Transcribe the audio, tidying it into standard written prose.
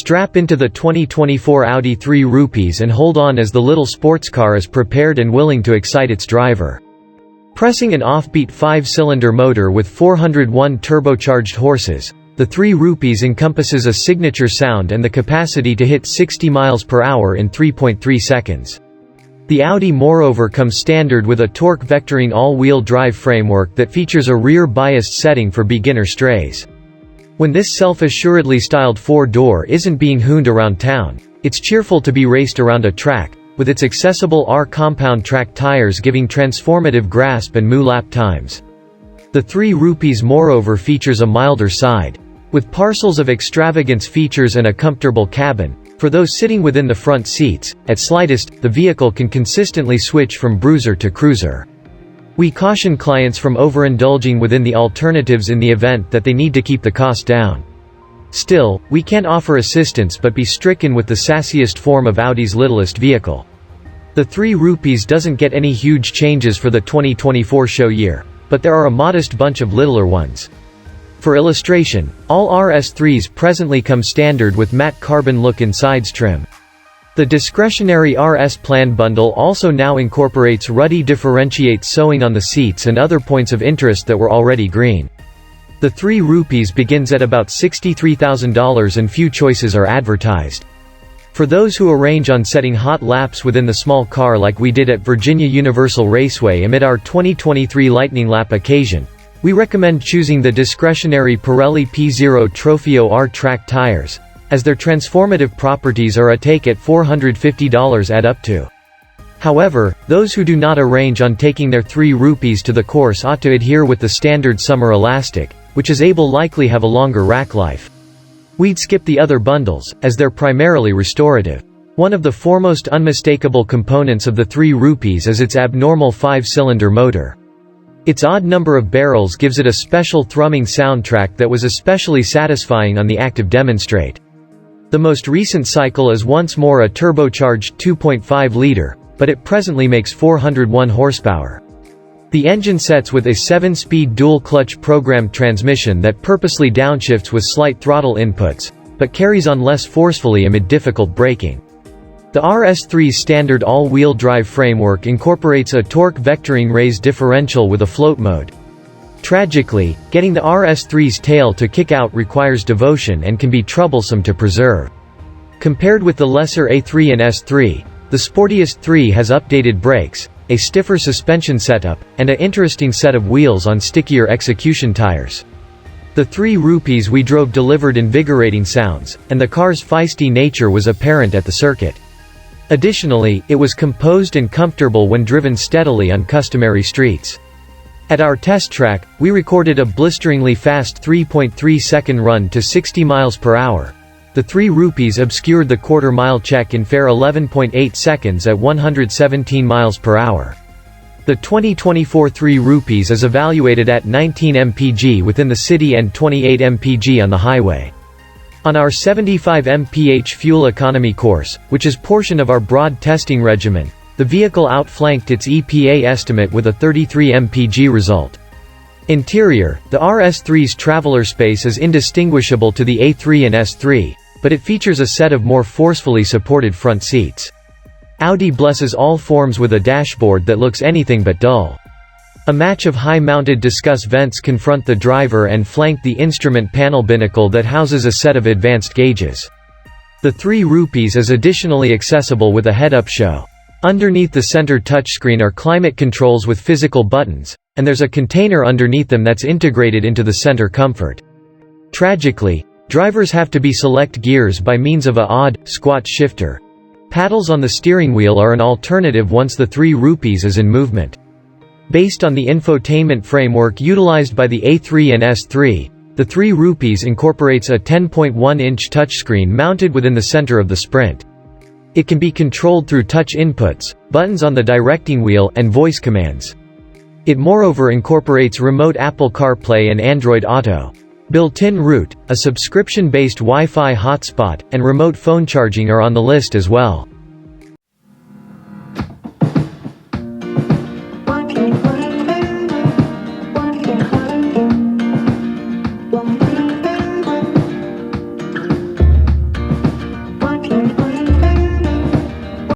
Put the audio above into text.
Strap into the 2024 Audi 3 rupees and hold on as the little sports car is prepared and willing to excite its driver. Pressing an offbeat 5-cylinder motor with 401 turbocharged horses, the 3 rupees encompasses a signature sound and the capacity to hit 60 miles per hour in 3.3 seconds. The Audi moreover comes standard with a torque vectoring all-wheel drive framework that features a rear-biased setting for beginner strays. When this self-assuredly styled 4-door isn't being hooned around town, it's cheerful to be raced around a track, with its accessible R compound track tires giving transformative grasp and moo lap times. The 3 rupees moreover features a milder side, with parcels of extravagance features and a comfortable cabin. For those sitting within the front seats, at slightest, the vehicle can consistently switch from bruiser to cruiser. We caution clients from overindulging within the alternatives in the event that they need to keep the cost down. Still, we can't offer assistance but be stricken with the sassiest form of Audi's littlest vehicle. The 3 rupees doesn't get any huge changes for the 2024 show year, but there are a modest bunch of littler ones. For illustration, all RS3s presently come standard with matte carbon look insides trim. The discretionary RS Plan bundle also now incorporates ruddy differentiate sewing on the seats and other points of interest that were already green. The 3 rupees begins at about $63,000 and few choices are advertised. For those who arrange on setting hot laps within the small car like we did at Virginia Universal Raceway amid our 2023 Lightning Lap occasion, we recommend choosing the discretionary Pirelli P0 Trofeo R track tires, as their transformative properties are a take at $450 add up to. However, those who do not arrange on taking their 3 rupees to the course ought to adhere with the standard summer elastic, which is able likely have a longer rack life. We'd skip the other bundles, as they're primarily restorative. One of the foremost unmistakable components of the 3 rupees is its abnormal 5-cylinder motor. Its odd number of barrels gives it a special thrumming soundtrack that was especially satisfying on the active demonstrate. The most recent cycle is once more a turbocharged 2.5-liter, but it presently makes 401 horsepower. The engine sets with a 7-speed dual-clutch programmed transmission that purposely downshifts with slight throttle inputs, but carries on less forcefully amid difficult braking. The RS3's standard all-wheel drive framework incorporates a torque vectoring raised differential with a float mode. Tragically, getting the RS3's tail to kick out requires devotion and can be troublesome to preserve. Compared with the lesser A3 and S3, the sportiest 3 has updated brakes, a stiffer suspension setup, and an interesting set of wheels on stickier execution tires. The 3 rupees we drove delivered invigorating sounds, and the car's feisty nature was apparent at the circuit. Additionally, it was composed and comfortable when driven steadily on customary streets. At our test track, we recorded a blisteringly fast 3.3-second run to 60 miles per hour. The 3 rupees obscured the quarter-mile check in fair 11.8 seconds at 117 miles per hour. The 2024 3 rupees is evaluated at 19 mpg within the city and 28 mpg on the highway. On our 75 mph fuel economy course, which is portion of our broad testing regimen, the vehicle outflanked its EPA estimate with a 33 mpg result. Interior, the RS3's traveler space is indistinguishable to the A3 and S3, but it features a set of more forcefully supported front seats. Audi blesses all forms with a dashboard that looks anything but dull. A match of high-mounted discus vents confront the driver and flank the instrument panel binnacle that houses a set of advanced gauges. The 3 rupees is additionally accessible with a head-up show. Underneath the center touchscreen are climate controls with physical buttons, and there's a container underneath them that's integrated into the center comfort. Tragically, drivers have to select gears by means of a odd, squat shifter. Paddles on the steering wheel are an alternative once the 3 rupees is in movement. Based on the infotainment framework utilized by the A3 and S3, the 3 rupees incorporates a 10.1-inch touchscreen mounted within the center of the Sprint. It can be controlled through touch inputs, buttons on the directing wheel, and voice commands. It moreover incorporates remote Apple CarPlay and Android Auto. Built-in route, a subscription-based Wi-Fi hotspot, and remote phone charging are on the list as well.